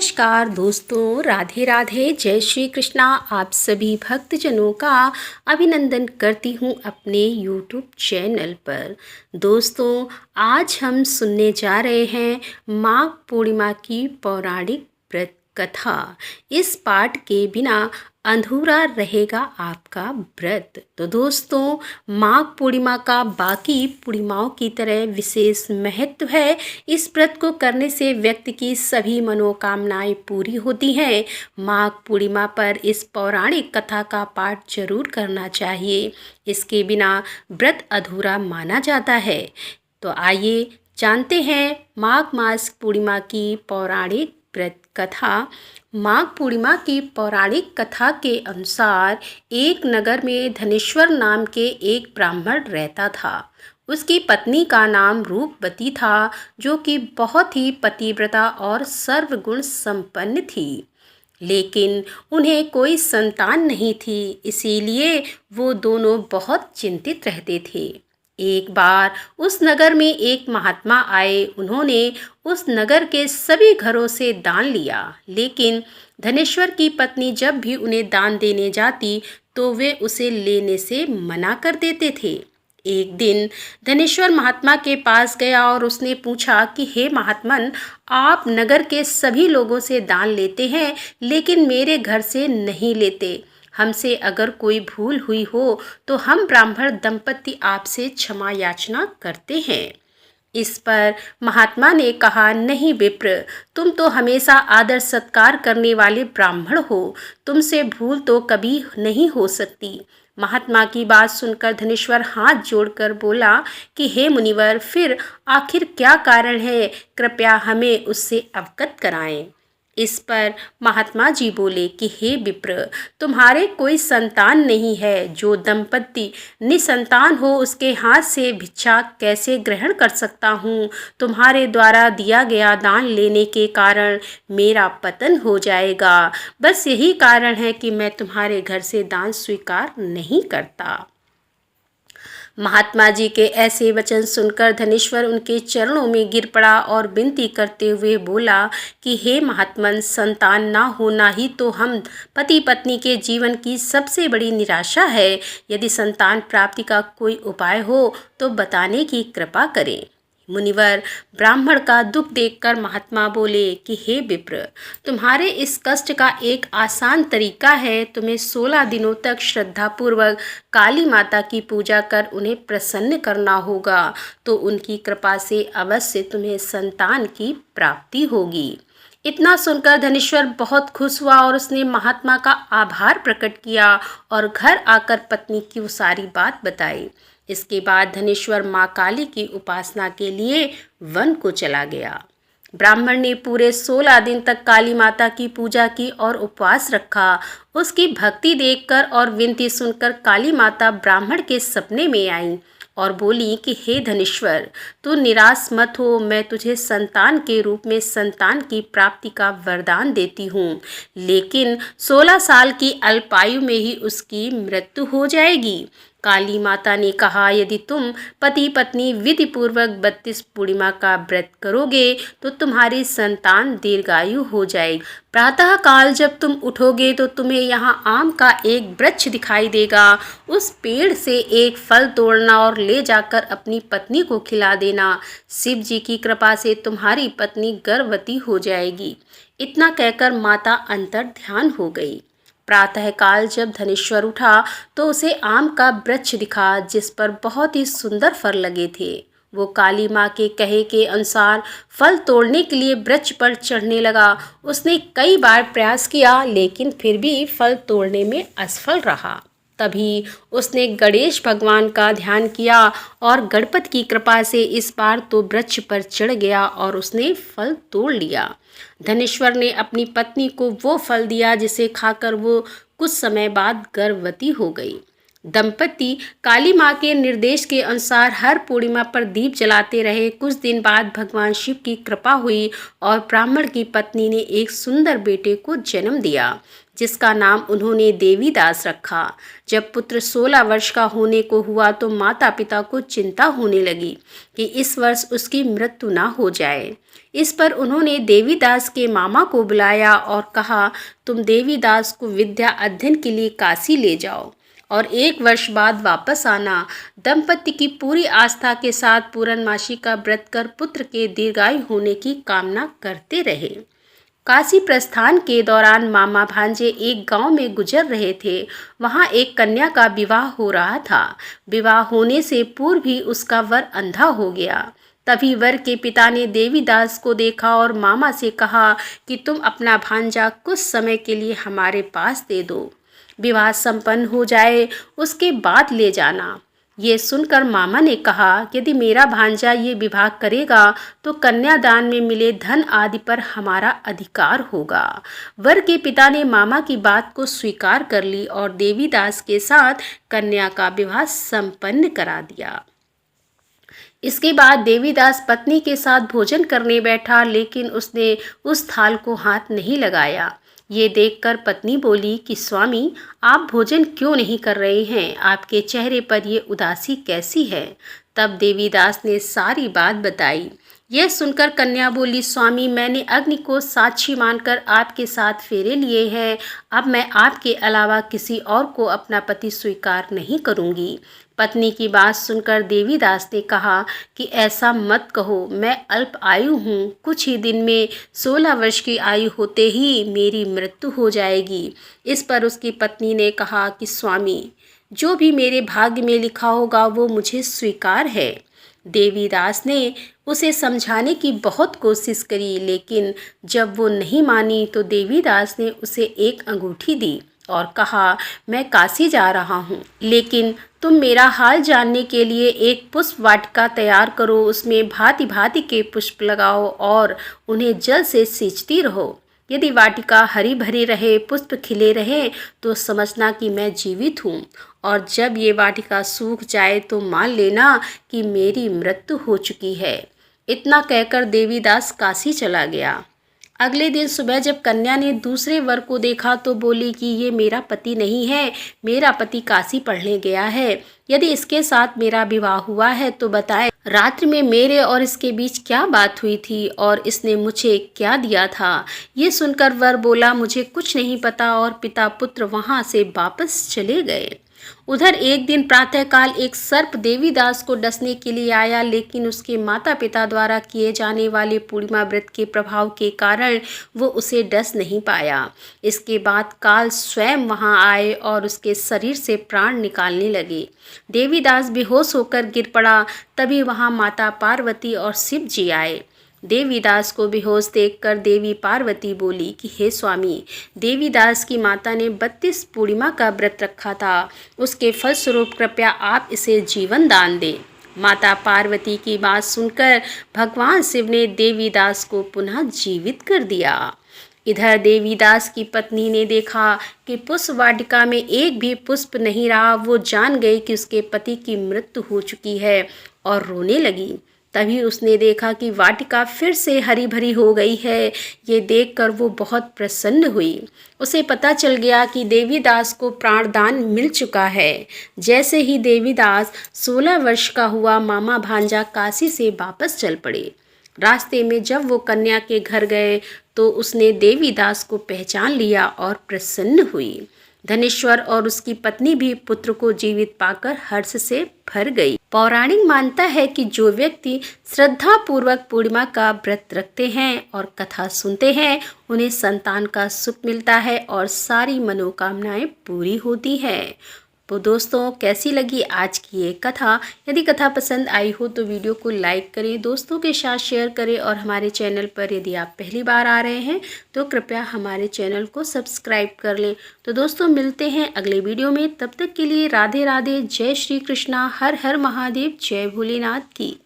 नमस्कार दोस्तों, राधे राधे, जय श्री कृष्णा। आप सभी भक्तजनों का अभिनंदन करती हूँ अपने YouTube चैनल पर। दोस्तों, आज हम सुनने जा रहे हैं माघ पूर्णिमा की पौराणिक व्रत कथा। इस पाठ के बिना अधूरा रहेगा आपका व्रत। तो दोस्तों, माघ पूर्णिमा का बाकी पूर्णिमाओं की तरह विशेष महत्व है। इस व्रत को करने से व्यक्ति की सभी मनोकामनाएं पूरी होती हैं। माघ पूर्णिमा पर इस पौराणिक कथा का पाठ जरूर करना चाहिए। इसके बिना व्रत अधूरा माना जाता है। तो आइए जानते हैं माघ मास पूर्णिमा की पौराणिक व्रत कथा। माघ पूर्णिमा की पौराणिक कथा के अनुसार एक नगर में धनेश्वर नाम के एक ब्राह्मण रहता था। उसकी पत्नी का नाम रूपवती था, जो कि बहुत ही पतिव्रता और सर्वगुण संपन्न थी। लेकिन उन्हें कोई संतान नहीं थी, इसीलिए वो दोनों बहुत चिंतित रहते थे। एक बार उस नगर में एक महात्मा आए। उन्होंने उस नगर के सभी घरों से दान लिया, लेकिन धनेश्वर की पत्नी जब भी उन्हें दान देने जाती तो वे उसे लेने से मना कर देते थे। एक दिन धनेश्वर महात्मा के पास गया और उसने पूछा कि हे महात्मन, आप नगर के सभी लोगों से दान लेते हैं, लेकिन मेरे घर से नहीं लेते। हमसे अगर कोई भूल हुई हो तो हम ब्राह्मण दंपति आपसे क्षमा याचना करते हैं। इस पर महात्मा ने कहा, नहीं विप्र, तुम तो हमेशा आदर सत्कार करने वाले ब्राह्मण हो, तुमसे भूल तो कभी नहीं हो सकती। महात्मा की बात सुनकर धनेश्वर हाथ जोड़कर बोला कि हे मुनिवर, फिर आखिर क्या कारण है, कृपया हमें उससे अवगत कराएं। इस पर महात्मा जी बोले कि हे विप्र, तुम्हारे कोई संतान नहीं है। जो दंपति निसंतान हो उसके हाथ से भिक्षा कैसे ग्रहण कर सकता हूँ। तुम्हारे द्वारा दिया गया दान लेने के कारण मेरा पतन हो जाएगा। बस यही कारण है कि मैं तुम्हारे घर से दान स्वीकार नहीं करता। महात्मा जी के ऐसे वचन सुनकर धनेश्वर उनके चरणों में गिर पड़ा और विनती करते हुए बोला कि हे महात्मन, संतान ना होना ही तो हम पति पत्नी के जीवन की सबसे बड़ी निराशा है। यदि संतान प्राप्ति का कोई उपाय हो तो बताने की कृपा करें। मुनिवर, ब्राह्मण का दुख देखकर महात्मा बोले कि हे विप्र, तुम्हारे इस कष्ट का एक आसान तरीका है। तुम्हें 16 दिनों तक श्रद्धापूर्वक काली माता की पूजा कर उन्हें प्रसन्न करना होगा, तो उनकी कृपा से अवश्य तुम्हें संतान की प्राप्ति होगी। इतना सुनकर धनेश्वर बहुत खुश हुआ और उसने महात्मा का आभार प्रकट किया और घर आकर पत्नी की वो सारी बात बताई। इसके बाद धनेश्वर माँ काली की उपासना के लिए वन को चला गया। ब्राह्मण ने पूरे 16 दिन तक काली माता की पूजा की और उपवास रखा। उसकी भक्ति देखकर और विनती सुनकर काली माता ब्राह्मण के सपने में आई और बोली कि हे धनेश्वर, तू निराश मत हो, मैं तुझे संतान के रूप में संतान की प्राप्ति का वरदान देती हूँ, लेकिन 16 साल की अल्पायु में ही उसकी मृत्यु हो जाएगी। काली माता ने कहा, यदि तुम पति पत्नी विधि पूर्वक 32 पूर्णिमा का व्रत करोगे तो तुम्हारी संतान दीर्घायु हो जाएगी। प्रातः काल जब तुम उठोगे तो तुम्हें यहाँ आम का एक वृक्ष दिखाई देगा। उस पेड़ से एक फल तोड़ना और ले जाकर अपनी पत्नी को खिला देना। शिव जी की कृपा से तुम्हारी पत्नी गर्भवती हो जाएगी। इतना कहकर माता अंतर ध्यान हो गई। प्रातःकाल जब धनेश्वर उठा तो उसे आम का वृक्ष दिखा, जिस पर बहुत ही सुंदर फल लगे थे। वो काली माँ के कहे के अनुसार फल तोड़ने के लिए वृक्ष पर चढ़ने लगा। उसने कई बार प्रयास किया, लेकिन फिर भी फल तोड़ने में असफल रहा। तभी उसने गणेश भगवान का ध्यान किया और गणपति की कृपा से इस बार तो वृक्ष पर चढ़ गया और उसने फल तोड़ लिया। धनेश्वर ने अपनी पत्नी को वो फल दिया जिसे खाकर वो कुछ समय बाद गर्भवती हो गई। दंपति काली माँ के निर्देश के अनुसार हर पूर्णिमा पर दीप जलाते रहे। कुछ दिन बाद भगवान शिव की कृपा हुई और ब्राह्मण की पत्नी ने एक सुंदर बेटे को जन्म दिया, जिसका नाम उन्होंने देवीदास रखा। जब पुत्र 16 वर्ष का होने को हुआ तो माता पिता को चिंता होने लगी कि इस वर्ष उसकी मृत्यु ना हो जाए। इस पर उन्होंने देवीदास के मामा को बुलाया और कहा, तुम देवीदास को विद्या अध्ययन के लिए काशी ले जाओ और 1 वर्ष बाद वापस आना। दंपति की पूरी आस्था के साथ पूर्णमासी का व्रत कर पुत्र के दीर्घायु होने की कामना करते रहे। काशी प्रस्थान के दौरान मामा भांजे एक गांव में गुजर रहे थे। वहां एक कन्या का विवाह हो रहा था। विवाह होने से पूर्व ही उसका वर अंधा हो गया। तभी वर के पिता ने देवीदास को देखा और मामा से कहा कि तुम अपना भांजा कुछ समय के लिए हमारे पास दे दो। विवाह संपन्न हो जाए उसके बाद ले जाना। ये सुनकर मामा ने कहा, यदि मेरा भांजा ये विवाह करेगा तो कन्यादान में मिले धन आदि पर हमारा अधिकार होगा। वर के पिता ने मामा की बात को स्वीकार कर ली और देवीदास के साथ कन्या का विवाह संपन्न करा दिया। इसके बाद देवीदास पत्नी के साथ भोजन करने बैठा, लेकिन उसने उस थाल को हाथ नहीं लगाया। ये देखकर पत्नी बोली कि स्वामी, आप भोजन क्यों नहीं कर रहे हैं? आपके चेहरे पर ये उदासी कैसी है? तब देवीदास ने सारी बात बताई। यह सुनकर कन्या बोली, स्वामी, मैंने अग्नि को साक्षी मानकर आपके साथ फेरे लिए हैं। अब मैं आपके अलावा किसी और को अपना पति स्वीकार नहीं करूंगी। पत्नी की बात सुनकर देवीदास ने कहा कि ऐसा मत कहो, मैं अल्प आयु हूँ। कुछ ही दिन में 16 वर्ष की आयु होते ही मेरी मृत्यु हो जाएगी। इस पर उसकी पत्नी ने कहा कि स्वामी, जो भी मेरे भाग्य में लिखा होगा वो मुझे स्वीकार है। देवीदास ने उसे समझाने की बहुत कोशिश करी, लेकिन जब वो नहीं मानी तो देवीदास ने उसे एक अंगूठी दी और कहा, मैं काशी जा रहा हूँ, लेकिन तुम मेरा हाल जानने के लिए एक पुष्प वाटिका तैयार करो। उसमें भांति भांति के पुष्प लगाओ और उन्हें जल से सींचती रहो। यदि वाटिका हरी भरी रहे, पुष्प खिले रहे, तो समझना कि मैं जीवित हूँ, और जब ये वाटिका सूख जाए तो मान लेना कि मेरी मृत्यु हो चुकी है। इतना कहकर देवीदास काशी चला गया। अगले दिन सुबह जब कन्या ने दूसरे वर को देखा तो बोली कि ये मेरा पति नहीं है, मेरा पति काशी पढ़ने गया है। यदि इसके साथ मेरा विवाह हुआ है तो बताएं, रात्रि में मेरे और इसके बीच क्या बात हुई थी और इसने मुझे क्या दिया था? ये सुनकर वर बोला, मुझे कुछ नहीं पता, और पिता पुत्र वहां से वापस चले गए। उधर एक दिन प्रातःकाल एक सर्प देवीदास को डसने के लिए आया, लेकिन उसके माता पिता द्वारा किए जाने वाले पूर्णिमा व्रत के प्रभाव के कारण वो उसे डस नहीं पाया। इसके बाद काल स्वयं वहां आए और उसके शरीर से प्राण निकालने लगे। देवीदास बेहोश होकर गिर पड़ा। तभी वहां माता पार्वती और शिव जी आए। देवीदास को बेहोश देखकर देवी पार्वती बोली कि हे स्वामी, देवीदास की माता ने 32 पूर्णिमा का व्रत रखा था, उसके फलस्वरूप कृपया आप इसे जीवन दान दें। माता पार्वती की बात सुनकर भगवान शिव ने देवीदास को पुनः जीवित कर दिया। इधर देवीदास की पत्नी ने देखा कि पुष्प वाटिका में एक भी पुष्प नहीं रहा। वो जान गई कि उसके पति की मृत्यु हो चुकी है और रोने लगी। तभी उसने देखा कि वाटिका फिर से हरी भरी हो गई है। ये देखकर वो बहुत प्रसन्न हुई। उसे पता चल गया कि देवीदास को प्राणदान मिल चुका है। जैसे ही देवीदास 16 वर्ष का हुआ, मामा भांजा काशी से वापस चल पड़े। रास्ते में जब वो कन्या के घर गए तो उसने देवीदास को पहचान लिया और प्रसन्न हुई। धनेश्वर और उसकी पत्नी भी पुत्र को जीवित पाकर हर्ष से भर गई। पौराणिक मानता है कि जो व्यक्ति श्रद्धा पूर्वक पूर्णिमा का व्रत रखते हैं और कथा सुनते हैं, उन्हें संतान का सुख मिलता है और सारी मनोकामनाएं पूरी होती हैं। तो दोस्तों, कैसी लगी आज की ये कथा? यदि कथा पसंद आई हो तो वीडियो को लाइक करें, दोस्तों के साथ शेयर करें, और हमारे चैनल पर यदि आप पहली बार आ रहे हैं तो कृपया हमारे चैनल को सब्सक्राइब कर लें। तो दोस्तों, मिलते हैं अगले वीडियो में। तब तक के लिए राधे राधे, जय श्री कृष्णा, हर हर महादेव, जय भोलेनाथ की।